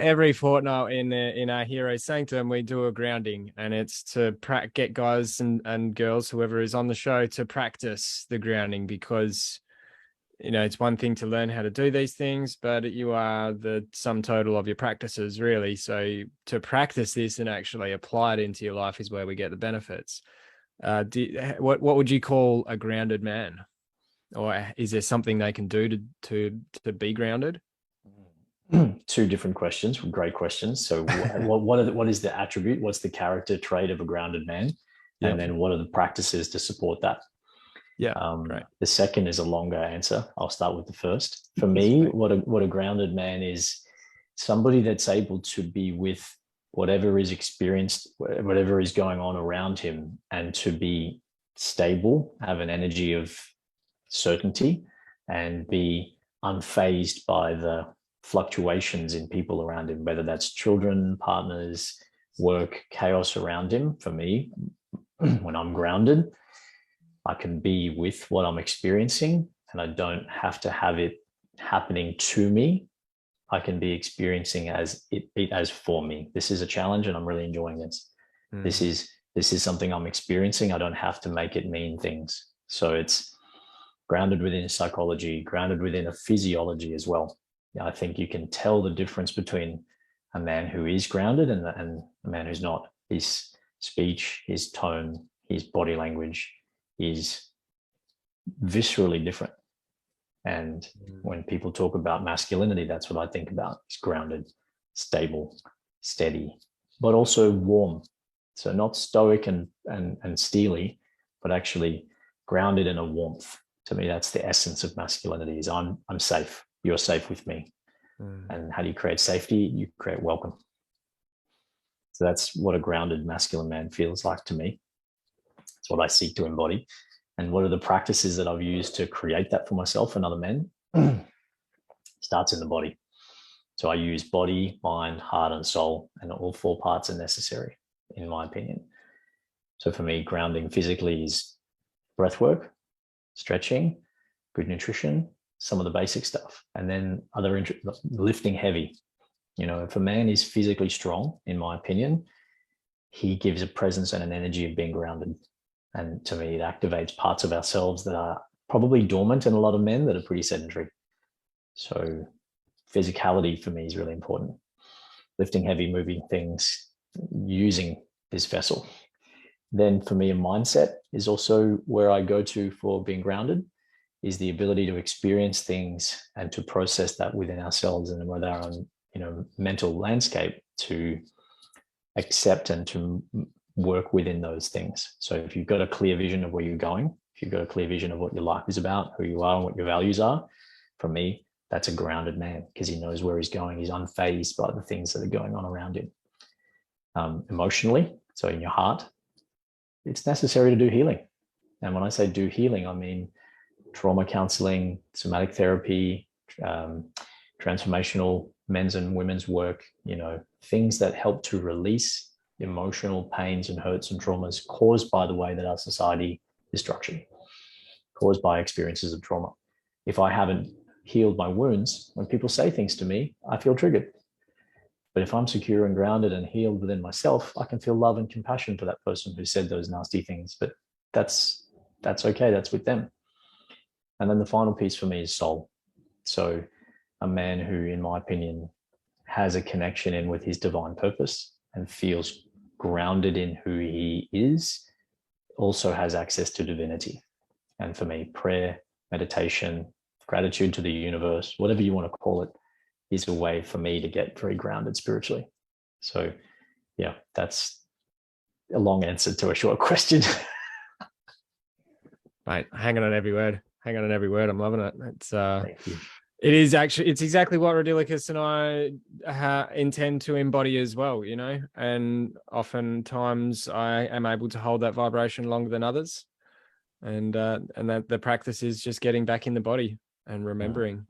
every fortnight in our Hero Sanctum, we do a grounding, and it's to get guys and girls, whoever is on the show, to practice the grounding, because it's one thing to learn how to do these things, but you are the sum total of your practices, really. So to practice this and actually apply it into your life is where we get the benefits. What would you call a grounded man, or is there something they can do to be grounded? Two different questions, great questions. So what is the attribute? What's the character trait of a grounded man? Yep. And then what are the practices to support that? Yeah. Right. The second is a longer answer. I'll start with the first. For me, what a grounded man is somebody that's able to be with whatever is experienced, whatever is going on around him, and to be stable, have an energy of certainty, and be unfazed by the fluctuations in people around him, whether that's children, partners, work, chaos around him. For me, when I'm grounded, I can be with what I'm experiencing, and I don't have to have it happening to me. I can be experiencing as it as for me. This is a challenge, and I'm really enjoying this. This is something I'm experiencing. I don't have to make it mean things. So it's grounded within psychology, grounded within a physiology as well. I think you can tell the difference between a man who is grounded and a man who's not. His speech, his tone, his body language is viscerally different. And when people talk about masculinity, that's what I think about. It's grounded, stable, steady, but also warm. So not stoic and steely, but actually grounded in a warmth. To me, that's the essence of masculinity. Is I'm safe. You're safe with me. And how do you create safety? You create welcome. So that's what a grounded masculine man feels like to me. It's what I seek to embody. And what are the practices that I've used to create that for myself and other men? Starts in the body. So I use body, mind, heart, and soul, and all four parts are necessary, in my opinion. So for me, grounding physically is breath work, stretching, good nutrition, some of the basic stuff, and then lifting heavy. If a man is physically strong, in my opinion, he gives a presence and an energy of being grounded. And to me, it activates parts of ourselves that are probably dormant in a lot of men that are pretty sedentary. So physicality for me is really important. Lifting heavy, moving things, using this vessel. Then for me, a mindset is also where I go to for being grounded, is the ability to experience things and to process that within ourselves and with our own, mental landscape, to accept and to work within those things. So if you've got a clear vision of where you're going, if you've got a clear vision of what your life is about, who you are and what your values are, for me, that's a grounded man, because he knows where he's going. He's unfazed by the things that are going on around him. Emotionally, so in your heart, it's necessary to do healing. And when I say do healing, I mean trauma counseling, somatic therapy, transformational men's and women's work, things that help to release emotional pains and hurts and traumas caused by the way that our society is structured, caused by experiences of trauma. If I haven't healed my wounds, when people say things to me, I feel triggered. But if I'm secure and grounded and healed within myself, I can feel love and compassion for that person who said those nasty things. But that's okay. That's with them. And then the final piece for me is soul. So a man who, in my opinion, has a connection in with his divine purpose and feels grounded in who he is, also has access to divinity. And for me, prayer, meditation, gratitude to the universe, whatever you want to call it, is a way for me to get very grounded spiritually. So yeah, that's a long answer to a short question. Mate, hanging on every word. I'm loving it. Thank you. It's exactly what Rodilicus and I intend to embody as well, and oftentimes I am able to hold that vibration longer than others. And that the practice is just getting back in the body and remembering